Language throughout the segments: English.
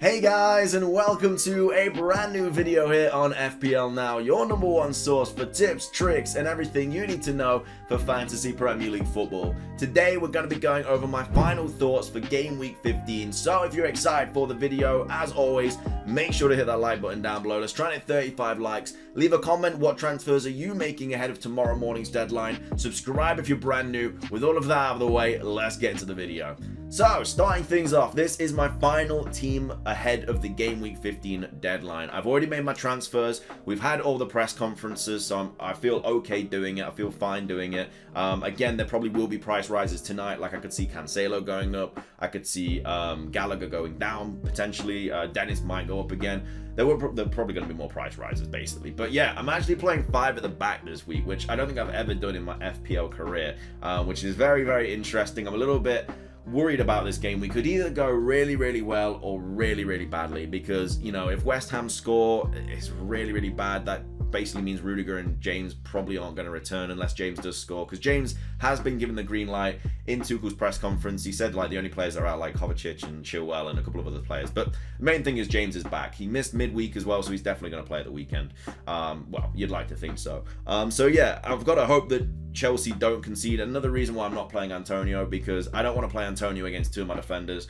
Hey guys, and welcome to a brand new video here on FPL Now, your #1 source for tips, tricks, and everything you need to know for Fantasy Premier League football. Today we're going to be going over my final thoughts for Game Week 15, so if you're excited for the video, as always, make sure to hit that like button down below. Let's try and hit 35 likes. Leave a comment, what transfers are you making ahead of tomorrow morning's deadline? Subscribe if you're brand new. With all of that out of the way, let's get into the video. So, starting things off, this is my final team ahead of the Game Week 15 deadline. I've already made my transfers. We've had all the press conferences, so I feel okay doing it. I feel fine doing it. Again, there probably will be price rises tonight. Like I could see Cancelo going up. I could see Gallagher going down, potentially. Dennis might go up again. There are probably going to be more price rises, basically. But yeah, I'm actually playing 5 at the back this week, which I don't think I've ever done in my FPL career, which is very, very interesting. I'm a little bit worried about this game. We could either go really, really well or really, really badly, because, you know, if West Ham score, it's really, really bad. That basically means Rudiger and James probably aren't going to return unless James does score, because James has been given the green light in Tuchel's press conference. He said like the only players that are out like Kovacic and Chilwell and a couple of other players, but the main thing is James is back. He missed midweek as well, so he's definitely going to play at the weekend. Well, you'd like to think so. So yeah, I've got to hope that Chelsea don't concede. Another reason why I'm not playing Antonio, because I don't want to play Antonio against 2 of my defenders,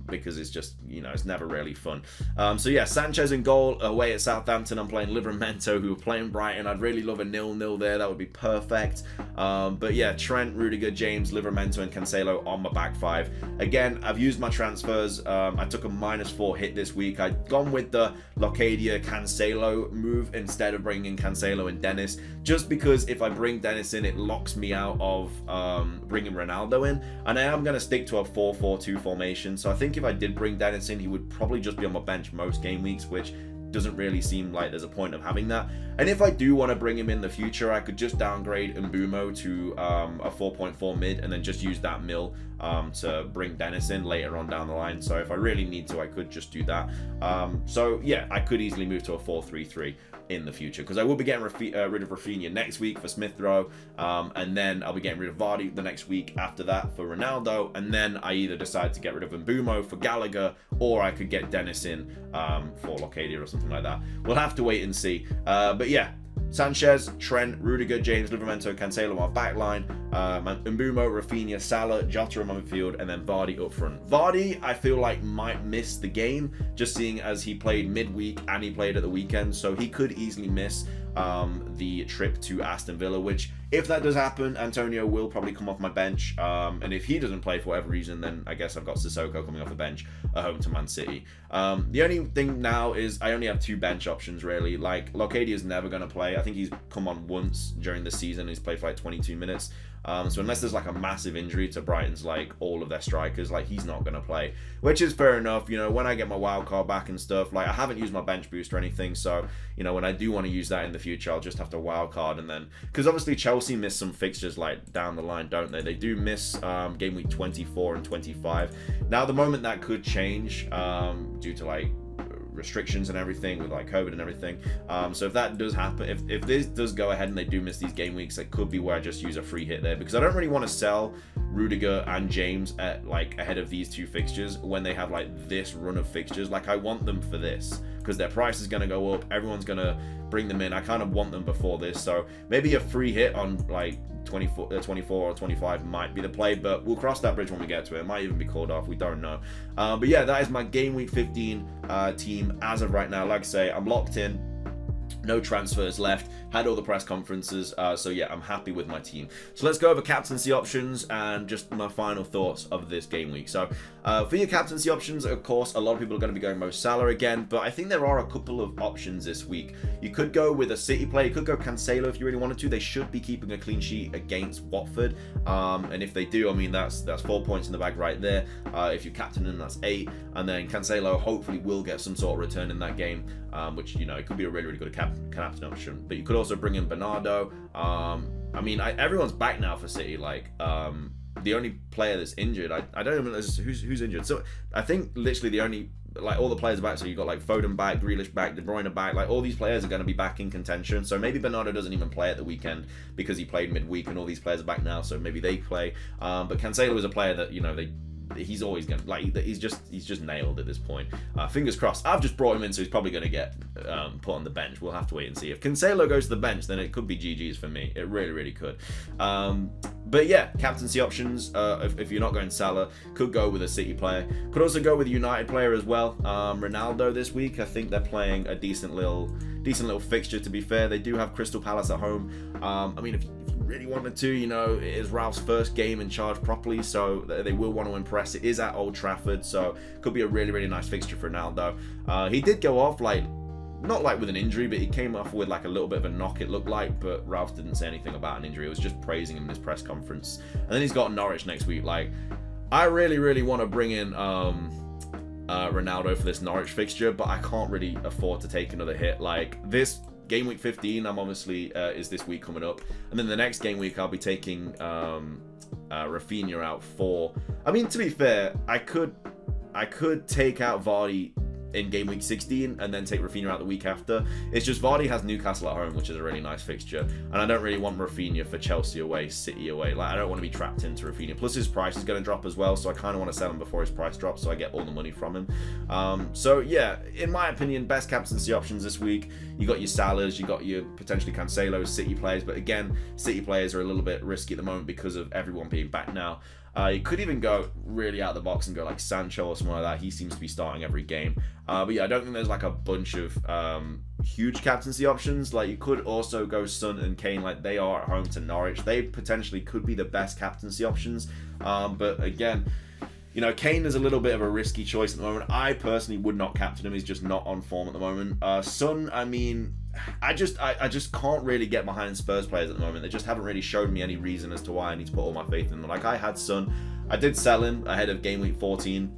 because it's just, you know, it's never really fun. So yeah, Sanchez in goal away at Southampton. I'm playing Livramento, who are playing Brighton. I'd really love a 0-0 there. That would be perfect. But yeah, Trent, Rudiger, James, Livramento, and Cancelo on my back 5. Again, I've used my transfers. I took a -4 hit this week. I'd gone with the Locadia Cancelo move instead of bringing Cancelo and Dennis, just because if I bring Dennis in, it locks me out of bringing Ronaldo in, and I am going to stick to a 4-4-2 formation. So I think if I did bring Dennis in, he would probably just be on my bench most game weeks, which doesn't really seem like there's a point of having that. And if I do want to bring him in the future, I could just downgrade Mbumo to a 4.4 mid and then just use that mil to bring Dennis in later on down the line. So if I really need to, I could just do that. So yeah, I could easily move to a 4-3-3 in the future, because I will be getting rid of Rafinha next week for Smith Rowe, and then I'll be getting rid of Vardy the next week after that for Ronaldo, and then I either decide to get rid of Mbumo for Gallagher, or I could get Dennis in for Locadia or something like that. We'll have to wait and see. But yeah, Sanchez, Trent, Rudiger, James, Livramento, Cancelo on back line, Mbumo, Rafinha, Salah, Jota on my midfield, and then Vardy up front. Vardy, I feel like might miss the game, just seeing as he played midweek and he played at the weekend, so he could easily miss the trip to Aston Villa, which, if that does happen, Antonio will probably come off my bench, and if he doesn't play for whatever reason, then I guess I've got Sissoko coming off the bench at home to Man City. The only thing now is I only have 2 bench options, really. Like, Locadia's never going to play. I think he's come on once during the season. He's played for like 22 minutes. So unless there's like a massive injury to Brighton's like all of their strikers, like he's not going to play, which is fair enough. You know, when I get my wild card back and stuff, like I haven't used my bench boost or anything, so you know, when I do want to use that in the future, I'll just have to wild card. And then, because obviously Chelsea miss some fixtures like down the line, don't they? They do miss game week 24 and 25. Now, the moment that could change due to like restrictions and everything with like COVID and everything. So if that does happen, if this does go ahead and they do miss these game weeks, it could be where I just use a free hit there, because I don't really want to sell Rudiger and James at like ahead of these 2 fixtures when they have like this run of fixtures. Like, I want them for this, because their price is going to go up. Everyone's going to bring them in. I kind of want them before this, so maybe a free hit on like 24 or 25 might be the play, but we'll cross that bridge when we get to it. It might even be called off, we don't know. But yeah, that is my Game Week 15 team as of right now. Like I say, I'm locked in. No transfers left. Had all the press conferences, so yeah, I'm happy with my team. So let's go over captaincy options and just my final thoughts of this game week. So for your captaincy options, of course, a lot of people are going to be going Mo Salah again, but I think there are a couple of options this week. You could go with a City play. You could go Cancelo if you really wanted to. They should be keeping a clean sheet against Watford, and if they do, I mean, that's 4 points in the bag right there. If you captain them, that's 8, and then Cancelo hopefully will get some sort of return in that game, which, you know, it could be a really, really good captain option. But you could also bring in Bernardo. I mean, everyone's back now for City. Like, the only player that's injured, I don't even know who's injured. So I think literally the only, like, all the players are back. So you got like Foden back, Grealish back, De Bruyne back. Like, all these players are going to be back in contention. So maybe Bernardo doesn't even play at the weekend because he played midweek, and all these players are back now. So maybe they play. But Cancelo is a player that, you know, they he's always gonna he's just nailed at this point. Fingers crossed. I've just brought him in, so he's probably gonna get put on the bench. We'll have to wait and see. If Cancelo goes to the bench, then it could be GG's for me. It really could. But yeah, captaincy options. If you're not going Salah, could go with a City player. Could also go with a United player as well. Ronaldo this week. I think they're playing a decent little fixture. To be fair, they do have Crystal Palace at home. I mean, if you really wanted to, you know, it is Ralph's first game in charge properly, so they will want to impress. It is at Old Trafford, so could be a really nice fixture for Ronaldo. He did go off not like with an injury, but he came off with like a little bit of a knock, it looked like, but Ralph didn't say anything about an injury. It was just praising him in his press conference. And then he's got Norwich next week. Like, I really want to bring in Ronaldo for this Norwich fixture, but I can't really afford to take another hit. Like, this game week 15, I'm obviously is this week coming up, and then the next game week I'll be taking Rafinha out for. I mean, to be fair, I could take out Vardy in game week 16 and then take Rafinha out the week after. It's just Vardy has Newcastle at home, which is a really nice fixture, and I don't really want Rafinha for Chelsea away, City away. Like, I don't want to be trapped into Rafinha. Plus his price is going to drop as well, so I kind of want to sell him before his price drops so I get all the money from him. So yeah, in my opinion, best captaincy options this week. You got your Salahs, you got your potentially Cancelo's, City players, but again, City players are a little bit risky at the moment because of everyone being back now. You could even go really out of the box and go like Sancho or something like that. He seems to be starting every game. But yeah, I don't think there's like a bunch of huge captaincy options. Like, you could also go Son and Kane, like they are at home to Norwich. They potentially could be the best captaincy options. But again, you know, Kane is a little bit of a risky choice at the moment. I personally would not captain him. He's just not on form at the moment. Son, I mean, I just can't really get behind Spurs players at the moment. They just haven't really showed me any reason as to why I need to put all my faith in them. Like, I had Son. I did sell him ahead of game week 14.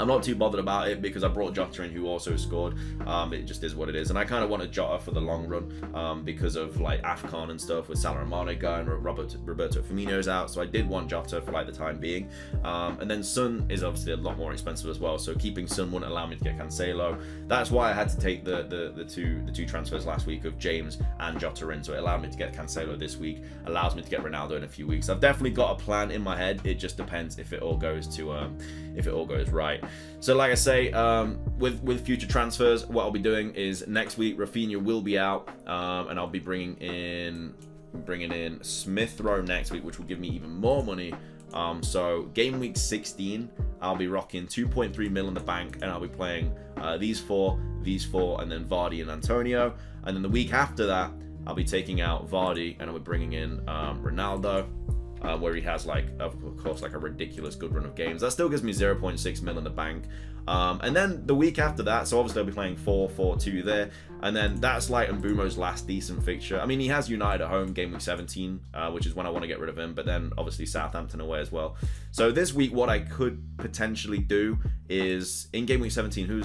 I'm not too bothered about it because I brought Jota in, who also scored. It just is what it is. And I kind of wanted Jota for the long run because of like AFCON and stuff with Salah and Mane going, Roberto Firmino's out. So I did want Jota for like the time being. And then Son is obviously a lot more expensive as well. So keeping Son wouldn't allow me to get Cancelo. That's why I had to take the two transfers last week of James and Jota in. So it allowed me to get Cancelo this week. Allows me to get Ronaldo in a few weeks. I've definitely got a plan in my head. It just depends if it all goes right. So like I say, with future transfers, what I'll be doing is next week Rafinha will be out, and I'll be bringing in Smith Rowe next week, which will give me even more money. So game week 16, I'll be rocking 2.3 mil in the bank, and I'll be playing these four, and then Vardy and Antonio. And then the week after that, I'll be taking out Vardy, and I'll be bringing in Ronaldo. Where he has, like, of course, like a ridiculous good run of games. That still gives me 0.6 mil in the bank. And then the week after that, so obviously I'll be playing 4-4-2 there. And then that's like Mbeumo's last decent fixture. I mean, he has United at home, game week 17, which is when I want to get rid of him. But then obviously Southampton away as well. So this week, what I could potentially do is in game week 17,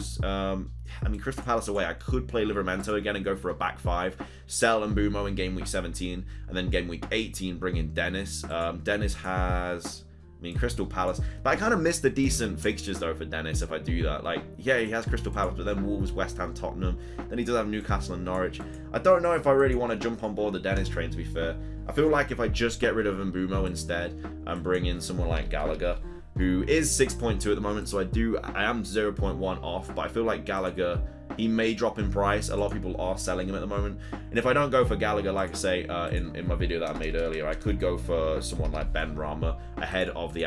I mean, Crystal Palace away, I could play Livramento again and go for a back five, sell Mbeumo in game week 17, and then game week 18 bring in Dennis. Dennis has, I mean, Crystal Palace, but I kind of miss the decent fixtures though for Dennis if I do that. Like, yeah, he has Crystal Palace, but then Wolves, West Ham, Tottenham, then he does have Newcastle and Norwich. I don't know if I really want to jump on board the Dennis train, to be fair. I feel like if I just get rid of Mbeumo instead and bring in someone like Gallagher, who is 6.2 at the moment, so I am 0.1 off, but I feel like Gallagher, he may drop in price. A lot of people are selling him at the moment, and if I don't go for Gallagher, like I say in my video that I made earlier, I could go for someone like Ben Rama ahead of the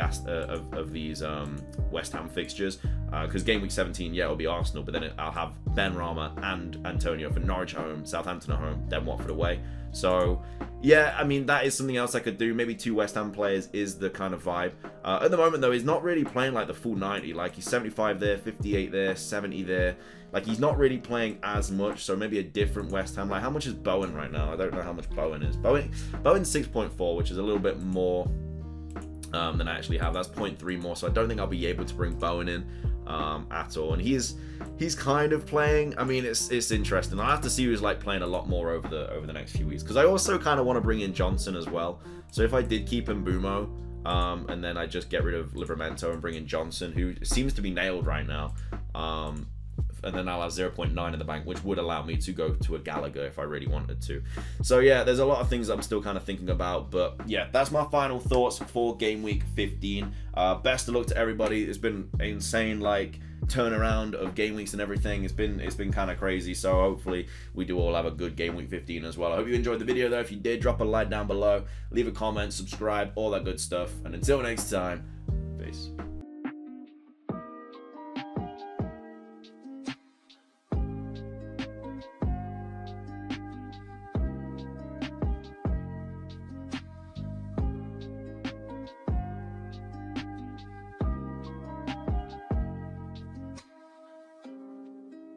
these West Ham fixtures, because game week 17, yeah, it'll be Arsenal, but then I'll have Ben Rama and Antonio for Norwich at home, Southampton at home, then Watford away. So yeah, I mean, that is something else I could do. Maybe 2 West Ham players is the kind of vibe. At the moment, though, he's not really playing like the full 90. Like, he's 75 there, 58 there, 70 there. Like, he's not really playing as much, so maybe a different West Ham. Like, how much is Bowen right now? I don't know how much Bowen is. Bowen's 6.4, which is a little bit more than I actually have. That's 0.3 more, so I don't think I'll be able to bring Bowen in at all. And he's kind of playing. I mean, it's interesting. I'll have to see who's like playing a lot more over the next few weeks, because I also kind of want to bring in Johnson as well. So if I did keep Mbeumo, and then I just get rid of Livramento and bring in Johnson, who seems to be nailed right now. and then I'll have 0.9 in the bank, which would allow me to go to a Gallagher if I really wanted to. So yeah, there's a lot of things I'm still kind of thinking about, but yeah, that's my final thoughts for Game Week 15. Best of luck to everybody. It's been insane, like, turnaround of game weeks and everything. It's been kind of crazy, so hopefully we do all have a good Game Week 15 as well. I hope you enjoyed the video though. If you did, drop a like down below, leave a comment, subscribe, all that good stuff, and until next time, peace.